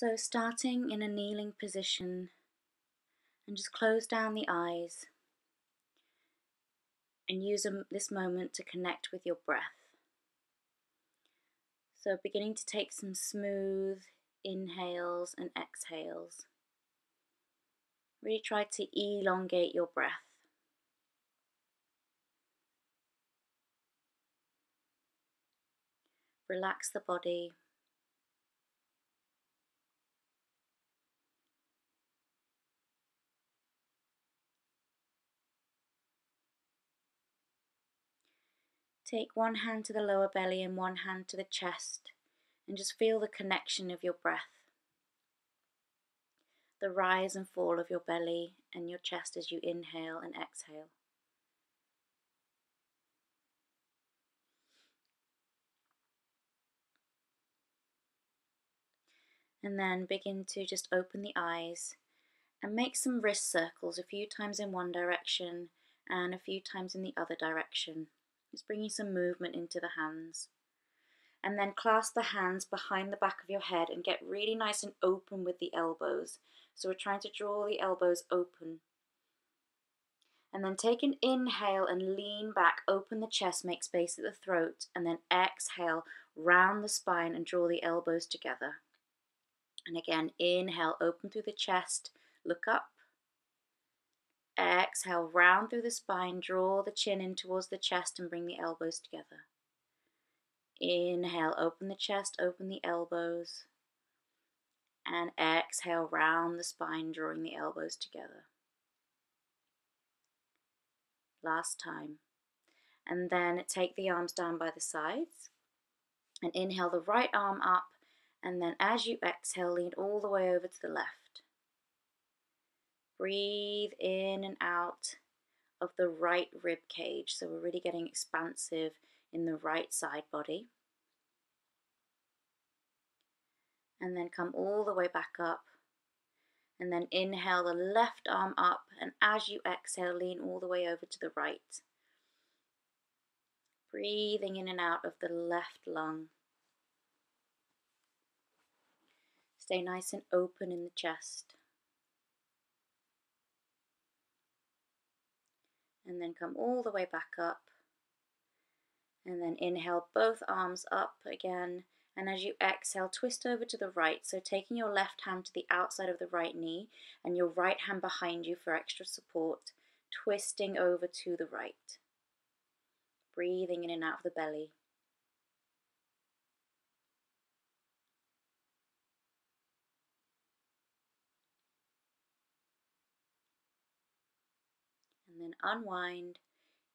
So starting in a kneeling position, and just close down the eyes and use this moment to connect with your breath. So beginning to take some smooth inhales and exhales. Really try to elongate your breath. Relax the body. Take one hand to the lower belly and one hand to the chest, and just feel the connection of your breath. The rise and fall of your belly and your chest as you inhale and exhale. And then begin to just open the eyes and make some wrist circles, a few times in one direction and a few times in the other direction. Just bringing some movement into the hands. And then clasp the hands behind the back of your head and get really nice and open with the elbows. So we're trying to draw the elbows open. And then take an inhale and lean back, open the chest, make space at the throat, and then exhale, round the spine and draw the elbows together. And again, inhale, open through the chest, look up. Exhale, round through the spine, draw the chin in towards the chest and bring the elbows together. Inhale, open the chest, open the elbows. And exhale, round the spine, drawing the elbows together. Last time. And then take the arms down by the sides. And inhale the right arm up. And then as you exhale, lean all the way over to the left. Breathe in and out of the right rib cage. So we're really getting expansive in the right side body. And then come all the way back up. And then inhale the left arm up, and as you exhale, lean all the way over to the right. Breathing in and out of the left lung. Stay nice and open in the chest. And then come all the way back up. And then inhale both arms up again. And as you exhale, twist over to the right. So taking your left hand to the outside of the right knee and your right hand behind you for extra support. Twisting over to the right. Breathing in and out of the belly. And then unwind.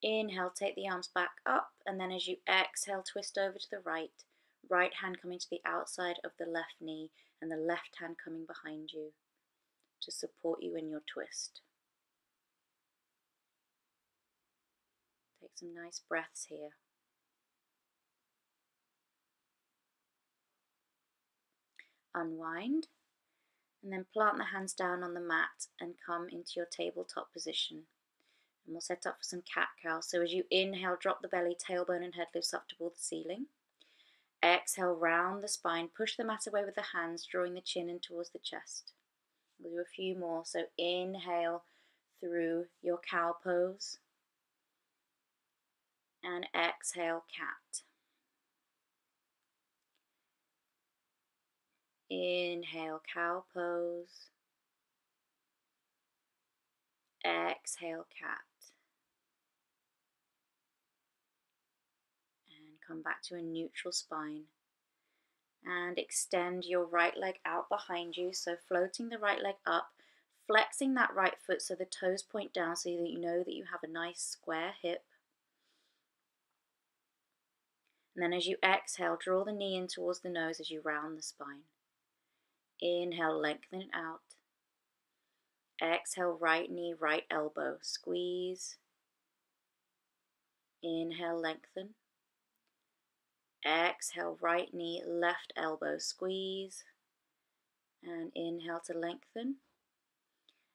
Inhale, take the arms back up, and then as you exhale, twist over to the right. Right hand coming to the outside of the left knee, and the left hand coming behind you to support you in your twist. Take some nice breaths here. Unwind, and then plant the hands down on the mat and come into your tabletop position. And we'll set up for some cat-cow. So as you inhale, drop the belly, tailbone and head lifts up toward the ceiling. Exhale, round the spine, push the mat away with the hands, drawing the chin in towards the chest. We'll do a few more. So inhale through your cow pose. And exhale, cat. Inhale, cow pose. Exhale, cat. And come back to a neutral spine. And extend your right leg out behind you. So floating the right leg up, flexing that right foot so the toes point down so that you know that you have a nice square hip. And then as you exhale, draw the knee in towards the nose as you round the spine. Inhale, lengthen it out. Exhale, right knee, right elbow, squeeze. Inhale, lengthen. Exhale, right knee, left elbow, squeeze. And inhale to lengthen.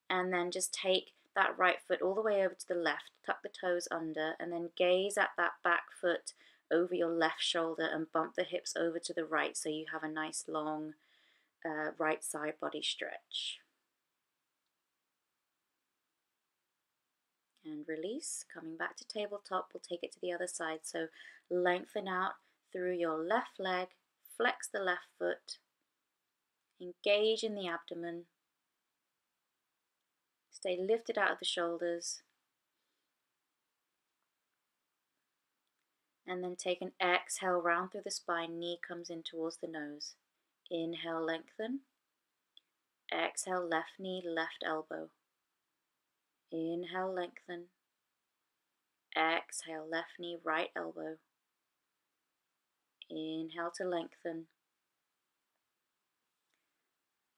And then just take that right foot all the way over to the left, tuck the toes under, and then gaze at that back foot over your left shoulder and bump the hips over to the right so you have a nice long right side body stretch. And release. Coming back to tabletop, we'll take it to the other side. So lengthen out through your left leg, flex the left foot, engage in the abdomen, stay lifted out of the shoulders, and then take an exhale round through the spine, knee comes in towards the nose. Inhale, lengthen. Exhale, left knee, left elbow. Inhale, lengthen. Exhale, left knee, right elbow. Inhale to lengthen.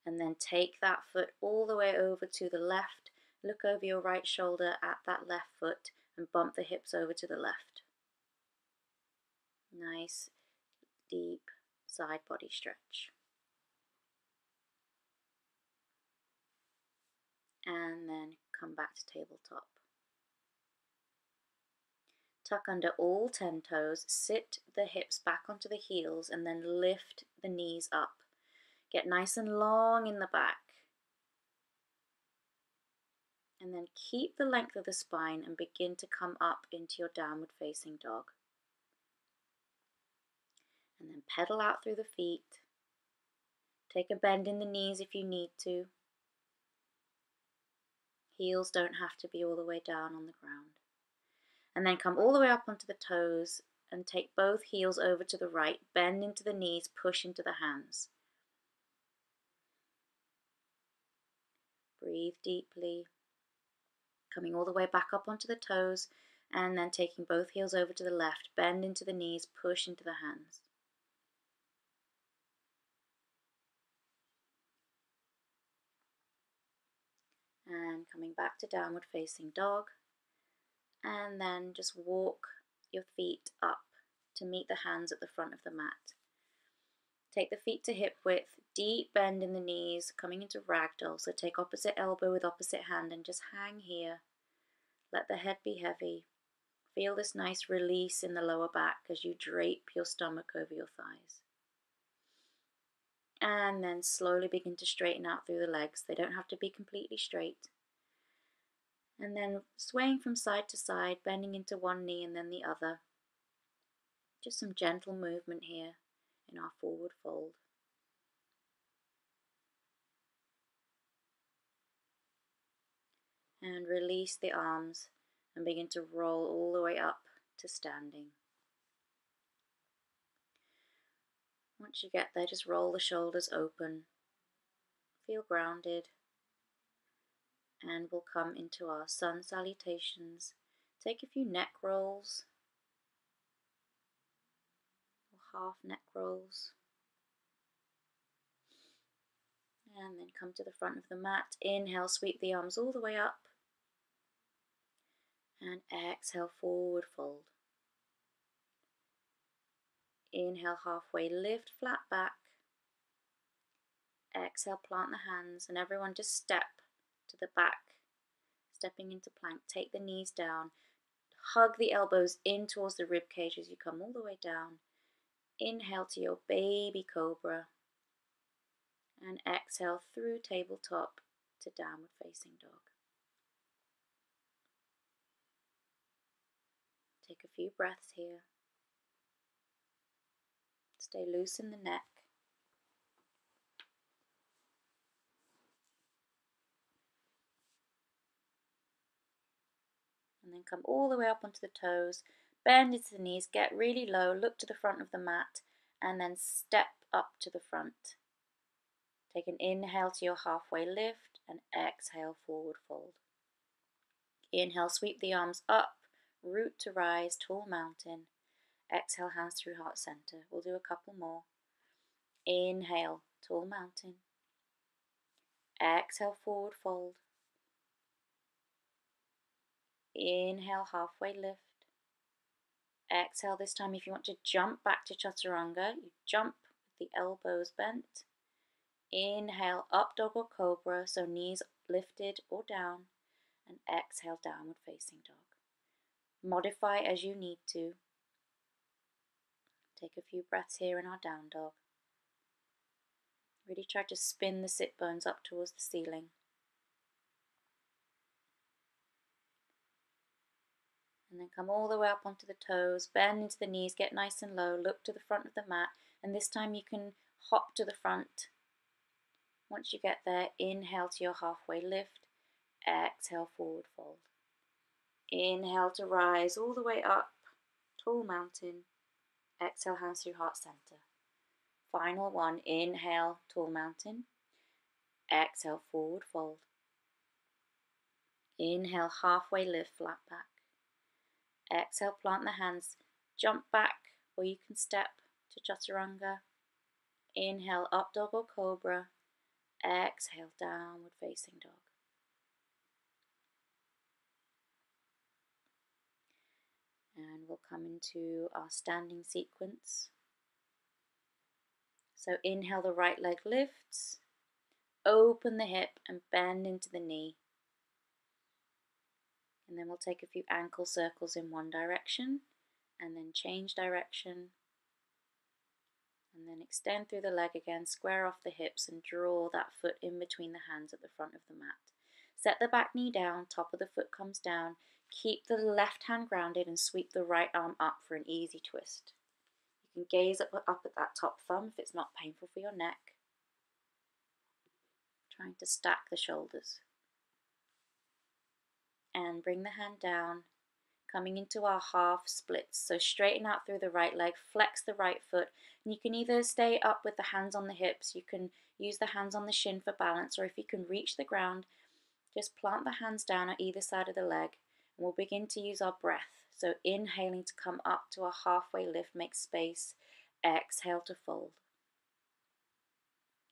And then take that foot all the way over to the left. Look over your right shoulder at that left foot and bump the hips over to the left. Nice, deep side body stretch. And then come back to tabletop. Tuck under all 10 toes, sit the hips back onto the heels, and then lift the knees up. Get nice and long in the back. And then keep the length of the spine and begin to come up into your downward facing dog. And then pedal out through the feet. Take a bend in the knees if you need to. Heels don't have to be all the way down on the ground. And then come all the way up onto the toes and take both heels over to the right, bend into the knees, push into the hands. Breathe deeply, coming all the way back up onto the toes, and then taking both heels over to the left, bend into the knees, push into the hands. And coming back to downward facing dog, and then just walk your feet up to meet the hands at the front of the mat. Take the feet to hip width, deep bend in the knees, coming into ragdoll. So take opposite elbow with opposite hand and just hang here. Let the head be heavy. Feel this nice release in the lower back as you drape your stomach over your thighs. And then slowly begin to straighten out through the legs. They don't have to be completely straight. And then swaying from side to side, bending into one knee and then the other. Just some gentle movement here in our forward fold. And release the arms and begin to roll all the way up to standing. Once you get there, just roll the shoulders open. Feel grounded. And we'll come into our sun salutations. Take a few neck rolls, or half neck rolls. And then come to the front of the mat. Inhale, sweep the arms all the way up. And exhale, forward fold. Inhale, halfway lift, flat back. Exhale, plant the hands, and everyone just step to the back, stepping into plank. Take the knees down. Hug the elbows in towards the rib cage as you come all the way down. Inhale to your baby cobra. And exhale through tabletop to downward facing dog. Take a few breaths here. Stay loose in the neck. And then come all the way up onto the toes. Bend into the knees, get really low, look to the front of the mat, and then step up to the front. Take an inhale to your halfway lift and exhale, forward fold. Inhale, sweep the arms up, root to rise, tall mountain. Exhale, hands through heart center. We'll do a couple more. Inhale, tall mountain. Exhale, forward fold. Inhale, halfway lift. Exhale, this time if you want to jump back to chaturanga, you jump with the elbows bent. Inhale, up dog or cobra, so knees lifted or down. And exhale, downward facing dog. Modify as you need to. Take a few breaths here in our down dog. Really try to spin the sit bones up towards the ceiling. And then come all the way up onto the toes, bend into the knees, get nice and low, look to the front of the mat, and this time you can hop to the front. Once you get there, inhale to your halfway lift, exhale, forward fold. Inhale to rise all the way up, tall mountain, exhale, hands through heart center. Final one, inhale, tall mountain, exhale, forward fold. Inhale, halfway lift, flat back. Exhale, plant the hands, jump back, or you can step to chaturanga. Inhale, up dog or cobra. Exhale, downward facing dog. And we'll come into our standing sequence. So inhale, the right leg lifts, open the hip and bend into the knee. And then we'll take a few ankle circles in one direction and then change direction. And then extend through the leg again, square off the hips and draw that foot in between the hands at the front of the mat. Set the back knee down, top of the foot comes down. Keep the left hand grounded and sweep the right arm up for an easy twist. You can gaze up at that top thumb if it's not painful for your neck. Trying to stack the shoulders. And bring the hand down, coming into our half splits. So straighten out through the right leg, flex the right foot. And you can either stay up with the hands on the hips, you can use the hands on the shin for balance, or if you can reach the ground, just plant the hands down at either side of the leg. And we'll begin to use our breath. So inhaling to come up to a halfway lift, make space. Exhale to fold.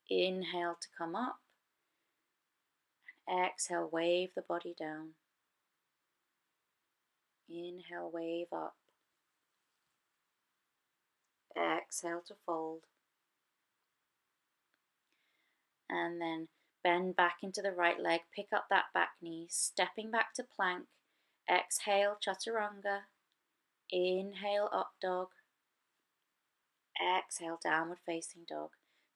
Inhale to come up. And exhale, wave the body down. Inhale, wave up. Exhale to fold. And then bend back into the right leg, pick up that back knee, stepping back to plank. Exhale, chaturanga. Inhale, up dog. Exhale, downward facing dog.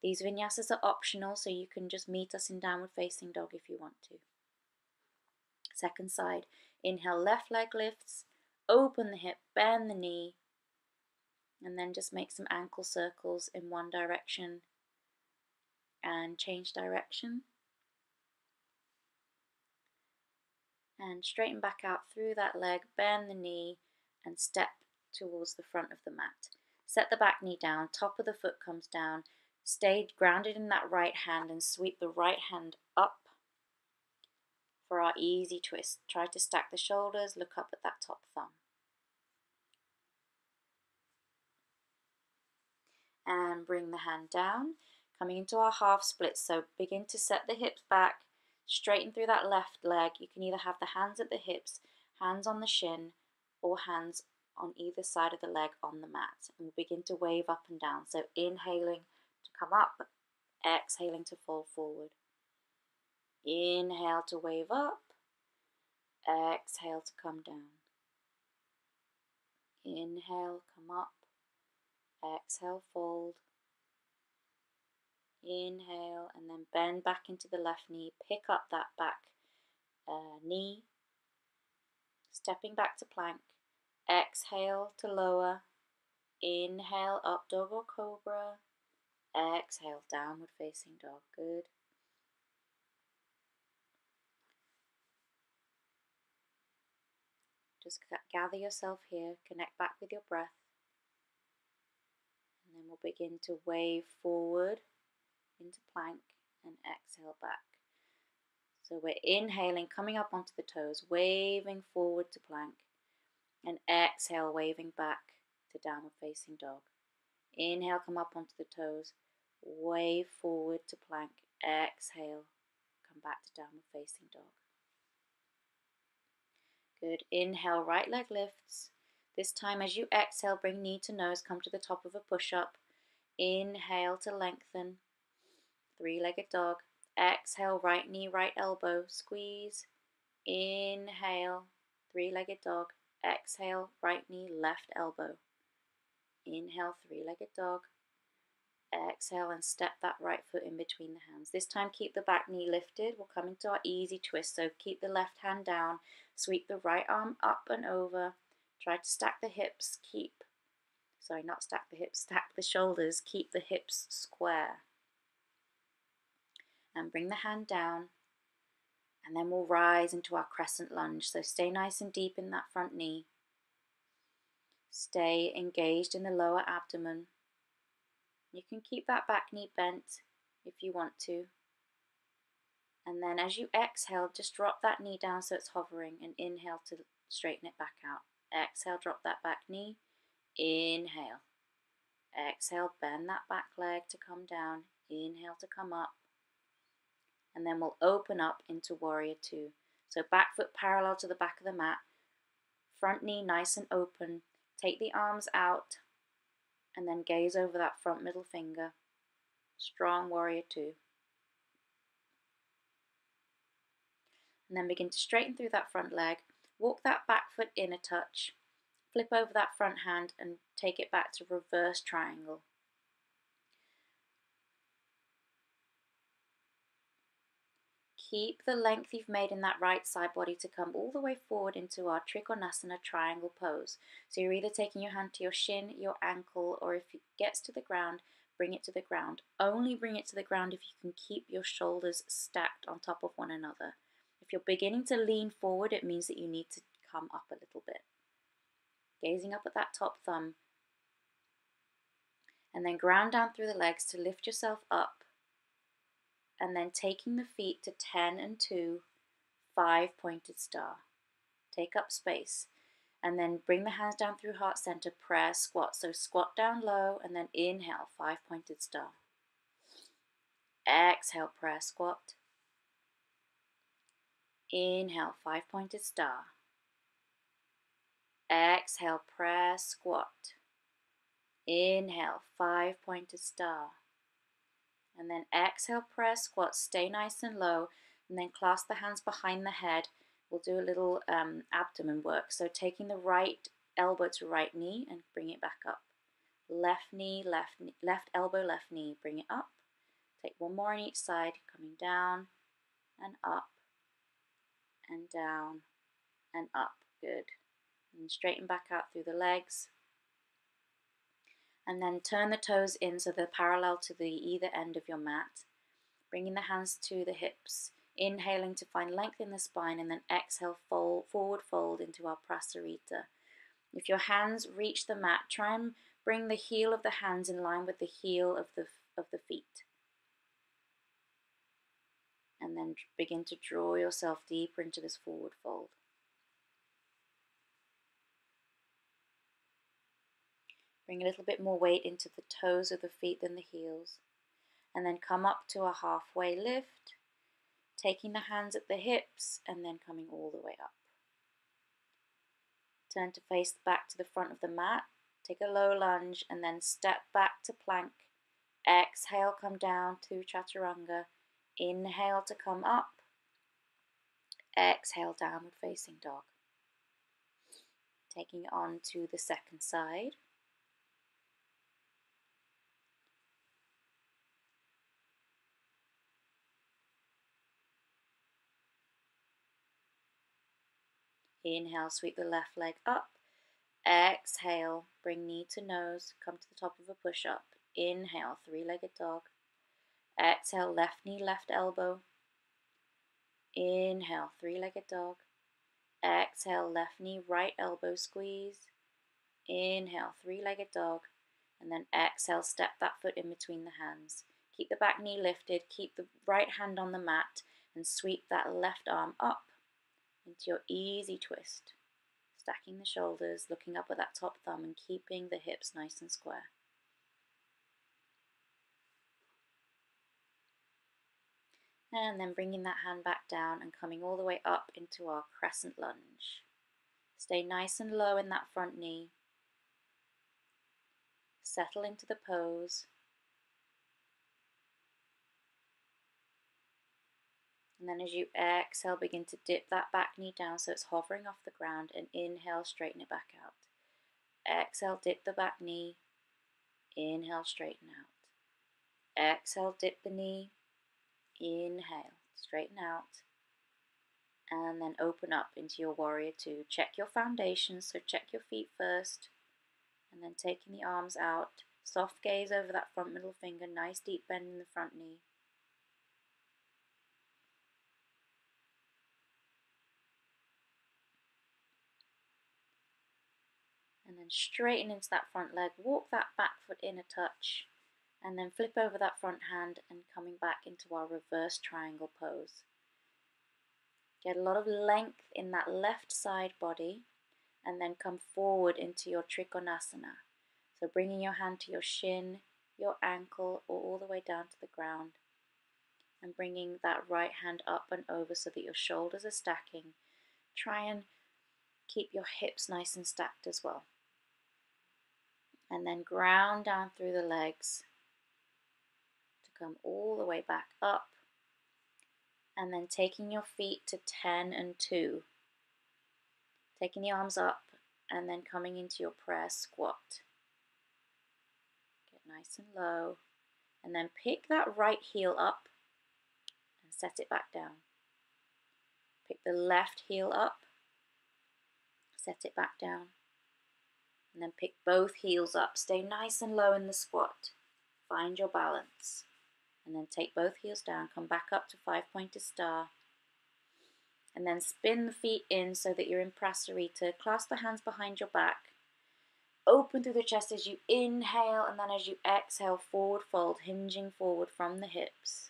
These vinyasas are optional, so you can just meet us in downward facing dog if you want to. Second side, inhale, left leg lifts, open the hip, bend the knee, and then just make some ankle circles in one direction and change direction. And straighten back out through that leg, bend the knee, and step towards the front of the mat. Set the back knee down, top of the foot comes down, stay grounded in that right hand and sweep the right hand up for our easy twist. Try to stack the shoulders, look up at that top thumb. And bring the hand down, coming into our half split. So begin to set the hips back, straighten through that left leg. You can either have the hands at the hips, hands on the shin, or hands on either side of the leg on the mat. And we'll begin to wave up and down. So inhaling to come up, exhaling to fold forward. Inhale to wave up, exhale to come down. Inhale, come up, exhale, fold. Inhale and then bend back into the left knee, pick up that back knee, stepping back to plank. Exhale to lower. Inhale, up dog or cobra. Exhale, downward facing dog. Good. Just gather yourself here, connect back with your breath. And then we'll begin to wave forward into plank and exhale back. So we're inhaling, coming up onto the toes, waving forward to plank, and exhale, waving back to downward facing dog. Inhale, come up onto the toes, wave forward to plank, exhale, come back to downward facing dog. Good. Inhale, right leg lifts. This time as you exhale, bring knee to nose, come to the top of a push-up. Inhale to lengthen, three-legged dog. Exhale, right knee, right elbow, squeeze. Inhale, three-legged dog. Exhale, right knee, left elbow. Inhale, three-legged dog. Exhale and step that right foot in between the hands. This time keep the back knee lifted. We'll come into our easy twist. So keep the left hand down, sweep the right arm up and over. Try to stack the hips, not stack the hips, stack the shoulders, keep the hips square. And bring the hand down. And then we'll rise into our crescent lunge. So stay nice and deep in that front knee. Stay engaged in the lower abdomen. You can keep that back knee bent if you want to. And then as you exhale, just drop that knee down so it's hovering, and inhale to straighten it back out. Exhale, drop that back knee. Inhale. Exhale, bend that back leg to come down. Inhale to come up. And then we'll open up into Warrior Two. So back foot parallel to the back of the mat. Front knee nice and open. Take the arms out and then gaze over that front middle finger. Strong Warrior Two. And then begin to straighten through that front leg. Walk that back foot in a touch. Flip over that front hand and take it back to reverse triangle. Keep the length you've made in that right side body to come all the way forward into our Trikonasana triangle pose. So you're either taking your hand to your shin, your ankle, or if it gets to the ground, bring it to the ground. Only bring it to the ground if you can keep your shoulders stacked on top of one another. If you're beginning to lean forward, it means that you need to come up a little bit. Gazing up at that top thumb. And then ground down through the legs to lift yourself up. And then taking the feet to 10 and 2, 5 pointed star. Take up space. And then bring the hands down through heart center, prayer squat. So squat down low and then inhale, 5 pointed star. Exhale, prayer squat. Inhale, 5 pointed star. Exhale, prayer squat. Inhale, 5 pointed star. And then exhale, prayer squat. Stay nice and low. And then clasp the hands behind the head. We'll do a little abdomen work. So taking the right elbow to right knee and bring it back up. Left knee, left elbow, left knee. Bring it up. Take one more on each side. Coming down and up and down and up. Good. And straighten back out through the legs. And then turn the toes in so they're parallel to the either end of your mat. Bringing the hands to the hips. Inhaling to find length in the spine, and then exhale, forward fold into our Prasarita. If your hands reach the mat, try and bring the heel of the hands in line with the heel of the feet. And then begin to draw yourself deeper into this forward fold. Bring a little bit more weight into the toes of the feet than the heels. And then come up to a halfway lift, taking the hands at the hips and then coming all the way up. Turn to face back to the front of the mat. Take a low lunge and then step back to plank. Exhale, come down to Chaturanga. Inhale to come up. Exhale, downward facing dog. Taking it on to the second side. Inhale, sweep the left leg up. Exhale, bring knee to nose, come to the top of a push-up. Inhale, three-legged dog. Exhale, left knee, left elbow. Inhale, three-legged dog. Exhale, left knee, right elbow squeeze. Inhale, three-legged dog. And then exhale, step that foot in between the hands. Keep the back knee lifted, keep the right hand on the mat, and sweep that left arm up into your easy twist. Stacking the shoulders, looking up at that top thumb and keeping the hips nice and square. And then bringing that hand back down and coming all the way up into our crescent lunge. Stay nice and low in that front knee. Settle into the pose. And then as you exhale, begin to dip that back knee down so it's hovering off the ground, and inhale, straighten it back out. Exhale, dip the back knee. Inhale, straighten out. Exhale, dip the knee. Inhale, straighten out. And then open up into your warrior two. Check your foundation, so check your feet first. And then taking the arms out. Soft gaze over that front middle finger. Nice deep bend in the front knee. And then straighten into that front leg. Walk that back foot in a touch. And then flip over that front hand and coming back into our reverse triangle pose. Get a lot of length in that left side body. And then come forward into your Trikonasana. So bringing your hand to your shin, your ankle, or all the way down to the ground. And bringing that right hand up and over so that your shoulders are stacking. Try and keep your hips nice and stacked as well. And then ground down through the legs to come all the way back up. And then taking your feet to 10 and 2. Taking the arms up and then coming into your prayer squat. Get nice and low. And then pick that right heel up and set it back down. Pick the left heel up, set it back down. And then pick both heels up. Stay nice and low in the squat. Find your balance. And then take both heels down. Come back up to 5-pointed star. And then spin the feet in so that you're in Prasarita. Clasp the hands behind your back. Open through the chest as you inhale, and then as you exhale, forward fold, hinging forward from the hips.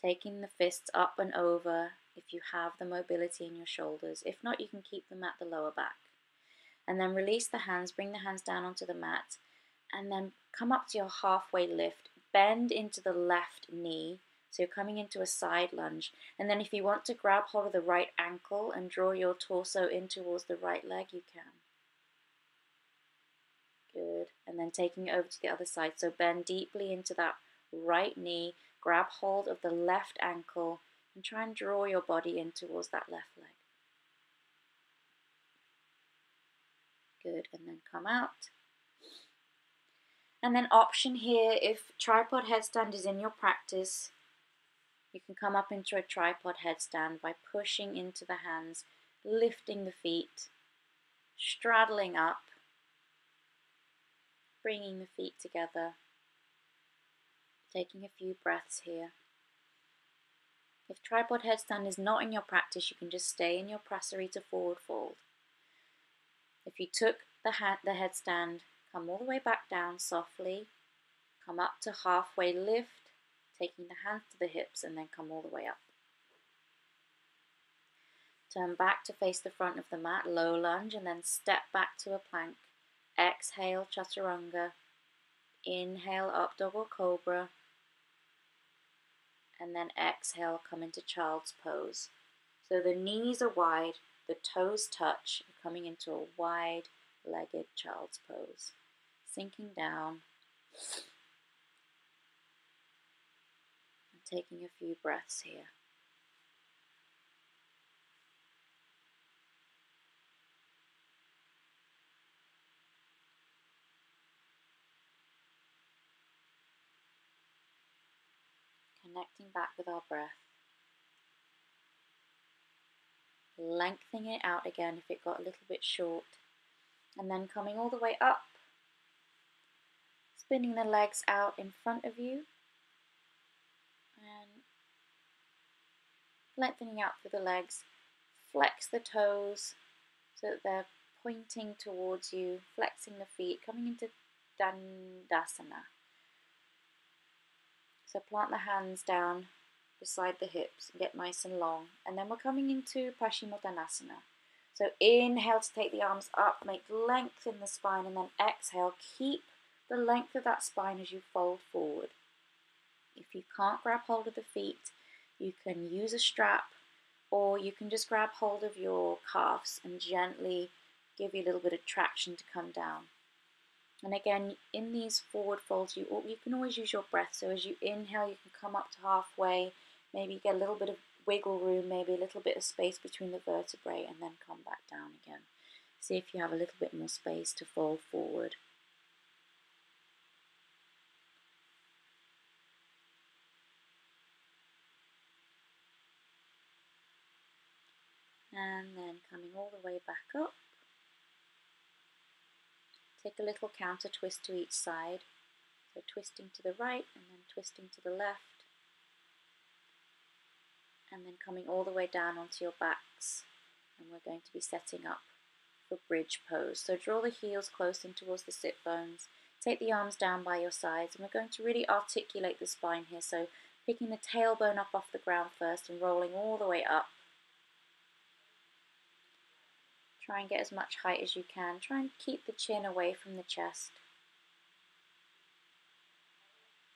Taking the fists up and over if you have the mobility in your shoulders. If not, you can keep them at the lower back. And then release the hands, bring the hands down onto the mat, and then come up to your halfway lift. Bend into the left knee. So you're coming into a side lunge. And then if you want to grab hold of the right ankle and draw your torso in towards the right leg, you can. Good. And then taking it over to the other side. So bend deeply into that right knee. Grab hold of the left ankle and try and draw your body in towards that left leg. Good. And then come out. And then option here, if tripod headstand is in your practice, you can come up into a tripod headstand by pushing into the hands, lifting the feet, straddling up, bringing the feet together, taking a few breaths here. If tripod headstand is not in your practice, you can just stay in your Prasarita forward fold. If you took the headstand, come all the way back down softly, come up to halfway lift, taking the hands to the hips, and then come all the way up. Turn back to face the front of the mat, low lunge, and then step back to a plank. Exhale, chaturanga. Inhale, up dog or cobra. And then exhale, come into child's pose. So the knees are wide, the toes touch, coming into a wide-legged child's pose. Sinking down. And taking a few breaths here. Connecting back with our breath. Lengthening it out again if it got a little bit short. And then coming all the way up. Spinning the legs out in front of you. And lengthening out through the legs. Flex the toes so that they're pointing towards you. Flexing the feet. Coming into Dandasana. So plant the hands down beside the hips and get nice and long. And then we're coming into Paschimottanasana. So inhale to take the arms up, make length in the spine, and then exhale. Keep the length of that spine as you fold forward. If you can't grab hold of the feet, you can use a strap, or you can just grab hold of your calves and gently give you a little bit of traction to come down. And again, in these forward folds, you can always use your breath. So as you inhale, you can come up to halfway, maybe get a little bit of wiggle room, maybe a little bit of space between the vertebrae, and then come back down again. See if you have a little bit more space to fold forward. And then coming all the way back up. Take a little counter twist to each side. So twisting to the right and then twisting to the left. And then coming all the way down onto your backs. And we're going to be setting up for bridge pose. So draw the heels close in towards the sit bones. Take the arms down by your sides, and we're going to really articulate the spine here. So picking the tailbone up off the ground first and rolling all the way up. Try and get as much height as you can. Try and keep the chin away from the chest.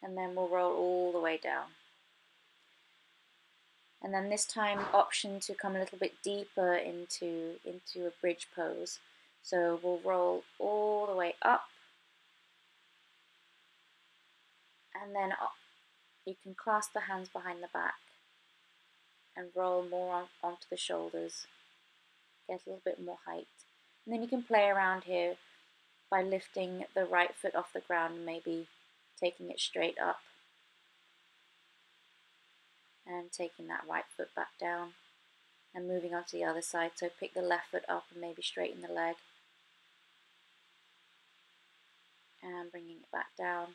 And then we'll roll all the way down. And then this time, option to come a little bit deeper into a bridge pose. So we'll roll all the way up. And then you can clasp the hands behind the back and roll more onto the shoulders. Get a little bit more height. And then you can play around here by lifting the right foot off the ground and maybe taking it straight up. And taking that right foot back down and moving on to the other side. So pick the left foot up and maybe straighten the leg. And bringing it back down.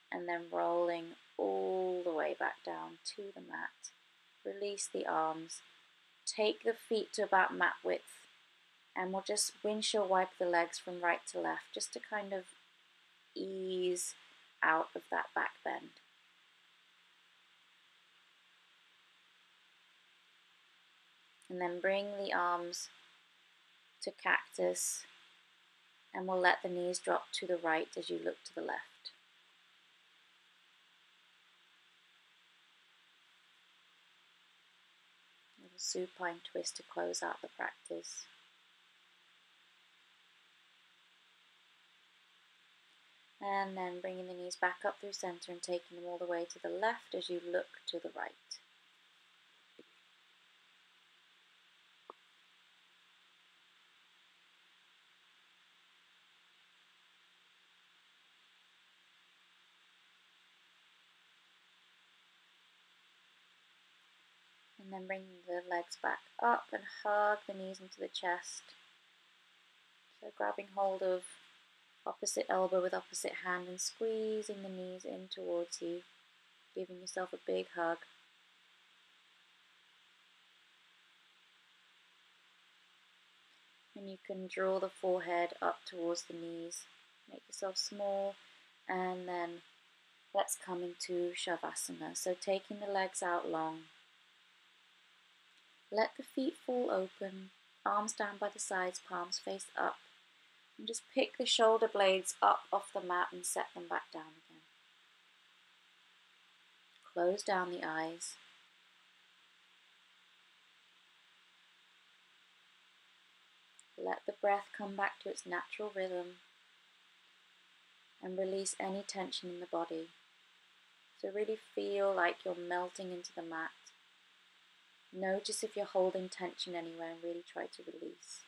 And then rolling all the way back down to the mat. Release the arms. Take the feet to about mat width. And we'll just windshield wipe the legs from right to left just to kind of ease out of that back bend. And then bring the arms to cactus, and we'll let the knees drop to the right as you look to the left. A little supine twist to close out the practice. And then bringing the knees back up through center and taking them all the way to the left as you look to the right. And then bring the legs back up and hug the knees into the chest. So grabbing hold of opposite elbow with opposite hand and squeezing the knees in towards you, giving yourself a big hug. And you can draw the forehead up towards the knees, make yourself small, and then let's come into Shavasana. So taking the legs out long. Let the feet fall open, arms down by the sides, palms face up. And just pick the shoulder blades up off the mat and set them back down again. Close down the eyes. Let the breath come back to its natural rhythm and release any tension in the body. So really feel like you're melting into the mat. Notice if you're holding tension anywhere and really try to release.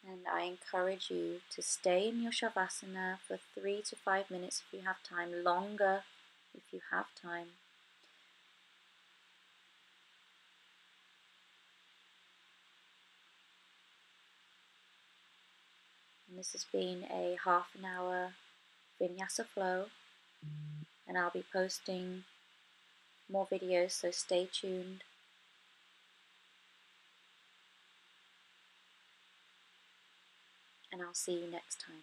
And I encourage you to stay in your Shavasana for 3 to 5 minutes if you have time, longer if you have time. And this has been a half an hour vinyasa flow, and I'll be posting more videos, so stay tuned. And I'll see you next time.